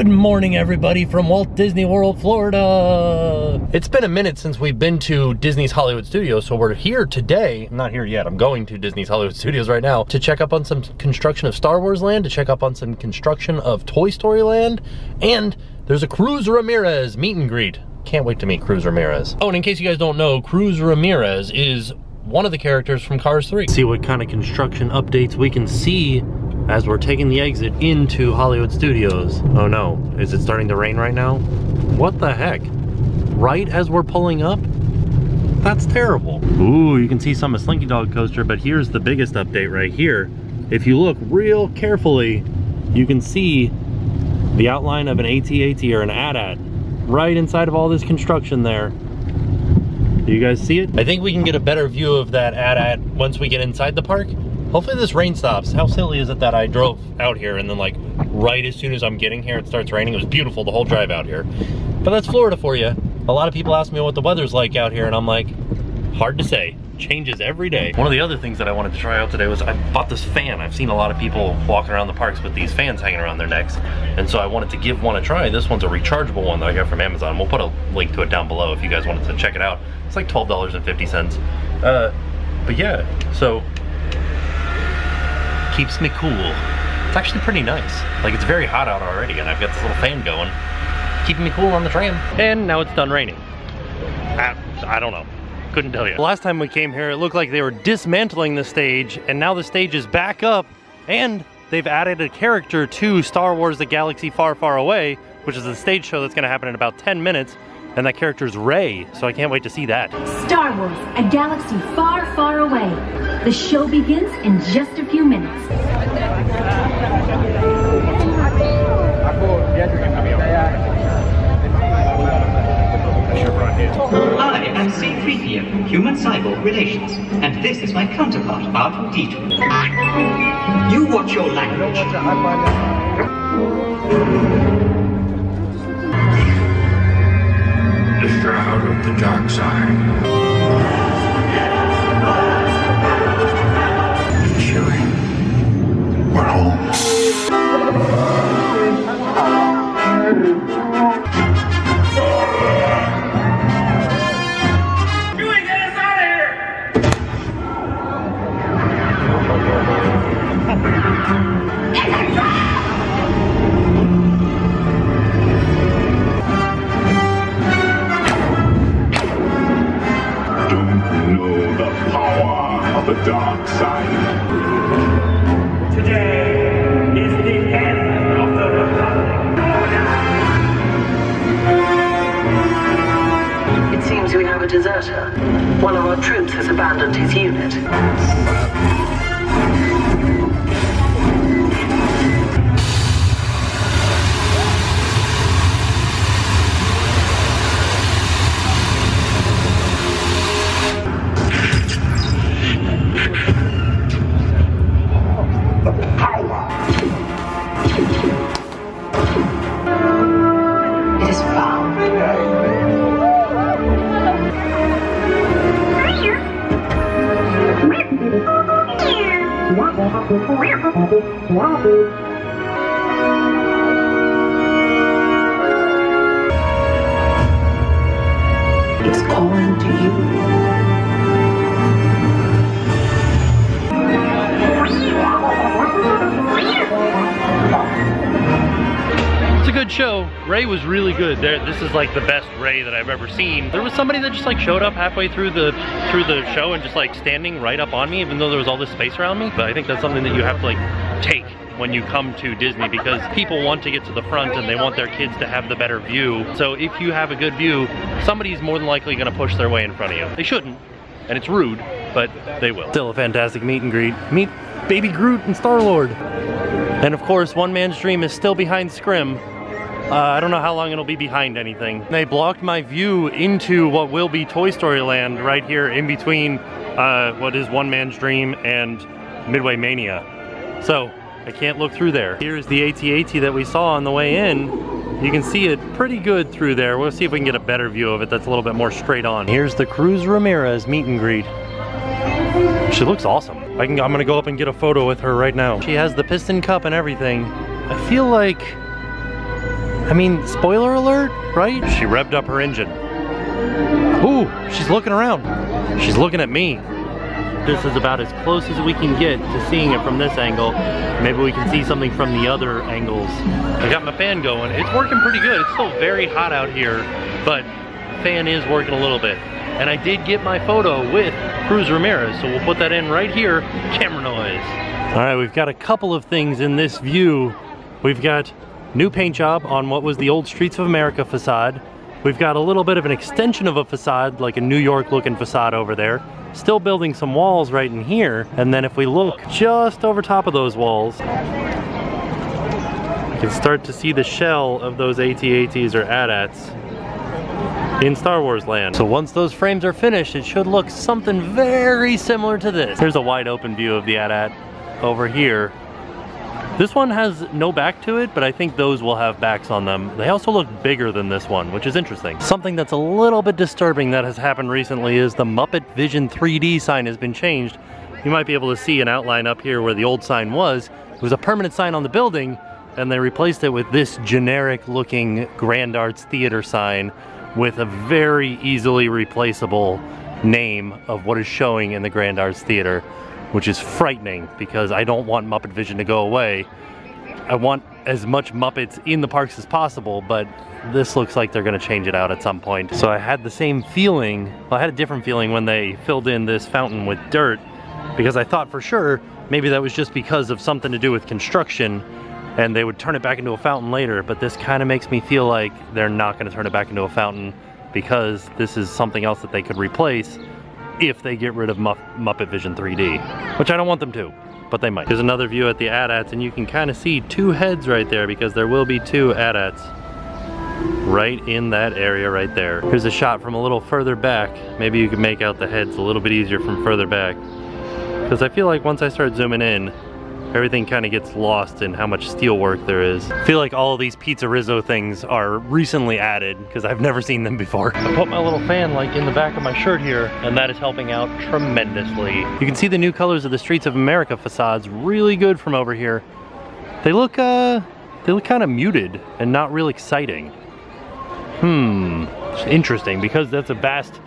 Good morning, everybody, from Walt Disney World, Florida. It's been a minute since we've been to Disney's Hollywood Studios, so we're here today. I'm not here yet. I'm going to Disney's Hollywood Studios right now to check up on some construction of Star Wars Land, to check up on some construction of Toy Story Land, and there's a Cruz Ramirez meet and greet. Can't wait to meet Cruz Ramirez. Oh, and in case you guys don't know, Cruz Ramirez is one of the characters from Cars 3. See what kind of construction updates we can see as we're taking the exit into Hollywood Studios. Oh no, is it starting to rain right now? What the heck? Right as we're pulling up? That's terrible. Ooh, you can see some of Slinky Dog Coaster, but here's the biggest update right here. If you look real carefully, you can see the outline of an AT-AT or an AT-AT right inside of all this construction there. Do you guys see it? I think we can get a better view of that AT-AT once we get inside the park. Hopefully this rain stops. How silly is it that I drove out here and then like right as soon as I'm getting here it starts raining? It was beautiful the whole drive out here. But that's Florida for you. A lot of people ask me what the weather's like out here and I'm like, hard to say. Changes every day. One of the other things that I wanted to try out today was I bought this fan. I've seen a lot of people walking around the parks with these fans hanging around their necks. And so I wanted to give one a try. This one's a rechargeable one that I got from Amazon. We'll put a link to it down below if you guys wanted to check it out. It's like $12.50. But yeah, so keeps me cool. It's actually pretty nice. Like, it's very hot out already and I've got this little fan going, keeping me cool on the tram. And now it's done raining. I don't know. Couldn't tell you. The last time we came here, it looked like they were dismantling the stage, and now the stage is back up, and they've added a character to Star Wars: The Galaxy Far, Far Away, which is a stage show that's gonna happen in about 10 minutes, and that character's Rey, so I can't wait to see that. Star Wars: A Galaxy Far, Far Away. The show begins in just a few minutes. I am C-3PO, Human-Cyborg Relations, and this is my counterpart, R2-D2. You watch your language. The shroud of the dark side. Chewie, we're home. The dark side. Today is the end of the Republic. It seems we have a deserter. One of our troops has abandoned his unit. It's calling to you. It's a good show. Rey was really good. This is like the best Rey that I've ever seen. There was somebody that just like showed up halfway through the show and just like standing right up on me, even though there was all this space around me. But I think that's something that you have to like take when you come to Disney, because people want to get to the front and they want their kids to have the better view. So if you have a good view, somebody's more than likely gonna push their way in front of you. They shouldn't, and it's rude, but they will. Still a fantastic meet and greet. Meet Baby Groot and Star-Lord. And of course, One Man's Dream is still behind Scrim. I don't know how long it'll be behind anything. They blocked my view into what will be Toy Story Land right here in between what is One Man's Dream and Midway Mania. So I can't look through there. Here's the AT-AT that we saw on the way in. You can see it pretty good through there. We'll see if we can get a better view of it that's a little bit more straight on. Here's the Cruz Ramirez meet and greet. She looks awesome. I'm gonna go up and get a photo with her right now. She has the piston cup and everything. I feel like I mean, spoiler alert, right? She revved up her engine. Ooh, she's looking around. She's looking at me. This is about as close as we can get to seeing it from this angle. Maybe we can see something from the other angles. I got my fan going. It's working pretty good. It's still very hot out here, but the fan is working a little bit. And I did get my photo with Cruz Ramirez, so we'll put that in right here. Camera noise. All right, we've got a couple of things in this view. We've got new paint job on what was the old Streets of America facade. We've got a little bit of an extension of a facade, like a New York looking facade over there. Still building some walls right in here. And then if we look just over top of those walls, you can start to see the shell of those AT-ATs or AT-ATs in Star Wars land. So once those frames are finished, it should look something very similar to this. Here's a wide open view of the AT-AT over here. This one has no back to it, but I think those will have backs on them. They also look bigger than this one, which is interesting. Something that's a little bit disturbing that has happened recently is the Muppet Vision 3D sign has been changed. You might be able to see an outline up here where the old sign was. It was a permanent sign on the building, and they replaced it with this generic looking Grand Arts Theater sign with a very easily replaceable name of what is showing in the Grand Arts Theater, which is frightening because I don't want Muppet Vision to go away. I want as much Muppets in the parks as possible, but this looks like they're gonna change it out at some point. So I had the same feeling, well, I had a different feeling when they filled in this fountain with dirt, because I thought for sure maybe that was just because of something to do with construction and they would turn it back into a fountain later, but this kind of makes me feel like they're not gonna turn it back into a fountain because this is something else that they could replace if they get rid of Muppet Vision 3D, which I don't want them to, but they might. There's another view at the AT-ATs, and you can kind of see two heads right there because there will be two AT-ATs right in that area right there. Here's a shot from a little further back. Maybe you can make out the heads a little bit easier from further back, because I feel like once I start zooming in, everything kind of gets lost in how much steel work there is. I feel like all of these Pizza-Rizzo things are recently added because I've never seen them before. I put my little fan like in the back of my shirt here, and that is helping out tremendously. You can see the new colors of the Streets of America facades really good from over here. They look kind of muted and not real exciting. It's interesting because that's a vast,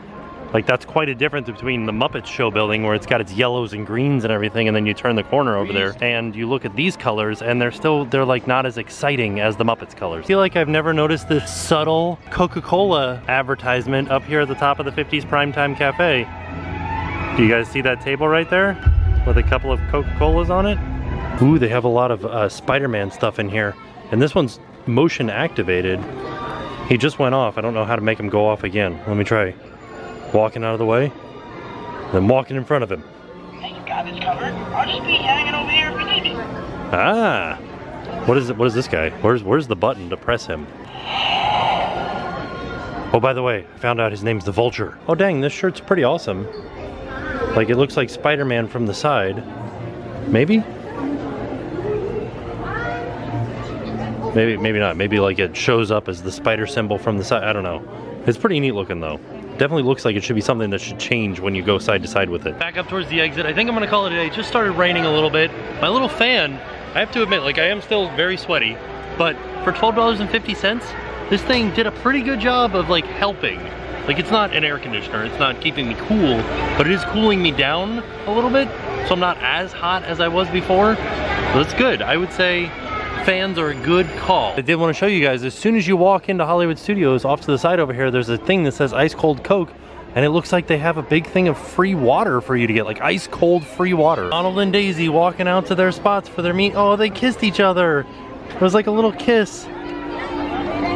like that's quite a difference between the Muppets show building where it's got its yellows and greens and everything, and then you turn the corner over there and you look at these colors and they're like not as exciting as the Muppets colors. I feel like I've never noticed this subtle Coca-Cola advertisement up here at the top of the 50s Primetime Cafe. Do you guys see that table right there with a couple of Coca-Colas on it? Ooh, they have a lot of Spider-Man stuff in here, and this one's motion activated. He just went off. I don't know how to make him go off again. Let me try. Walking out of the way, then walking in front of him. Hey, you got this covered. I'll just be hanging over here if you need me. Ah, what is it? What is this guy? Where's the button to press him? Oh, by the way, I found out his name's the Vulture. Oh dang, this shirt's pretty awesome. Like it looks like Spider-Man from the side. Maybe? Maybe not. Maybe like it shows up as the spider symbol from the side. I don't know. It's pretty neat looking though. Definitely looks like it should be something that should change when you go side to side with it. Back up towards the exit. I think I'm gonna call it a day. It just started raining a little bit. My little fan, I have to admit, like I am still very sweaty, but for $12.50, this thing did a pretty good job of like helping. Like it's not an air conditioner, it's not keeping me cool, but it is cooling me down a little bit, so I'm not as hot as I was before. So that's good. I would say fans are a good call. I did want to show you guys, as soon as you walk into Hollywood Studios, off to the side over here, there's a thing that says ice cold Coke, and it looks like they have a big thing of free water for you to get, like ice cold free water. Donald and Daisy walking out to their spots for their meet. Oh, they kissed each other. It was like a little kiss.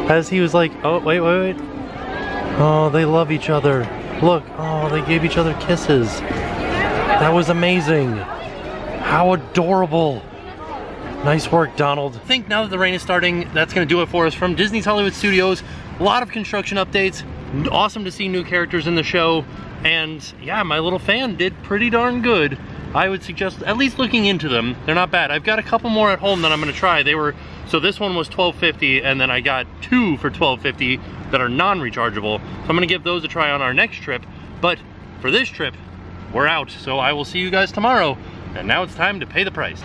As he was like, oh, wait. Oh, they love each other. Look, oh, they gave each other kisses. That was amazing. How adorable. Nice work, Donald. I think now that the rain is starting, that's gonna do it for us from Disney's Hollywood Studios. A lot of construction updates. Awesome to see new characters in the show. And yeah, my little fan did pretty darn good. I would suggest at least looking into them. They're not bad. I've got a couple more at home that I'm gonna try. So this one was $12.50, and then I got two for $12.50 that are non-rechargeable. So I'm gonna give those a try on our next trip. But for this trip, we're out. So I will see you guys tomorrow. And now it's time to pay the price.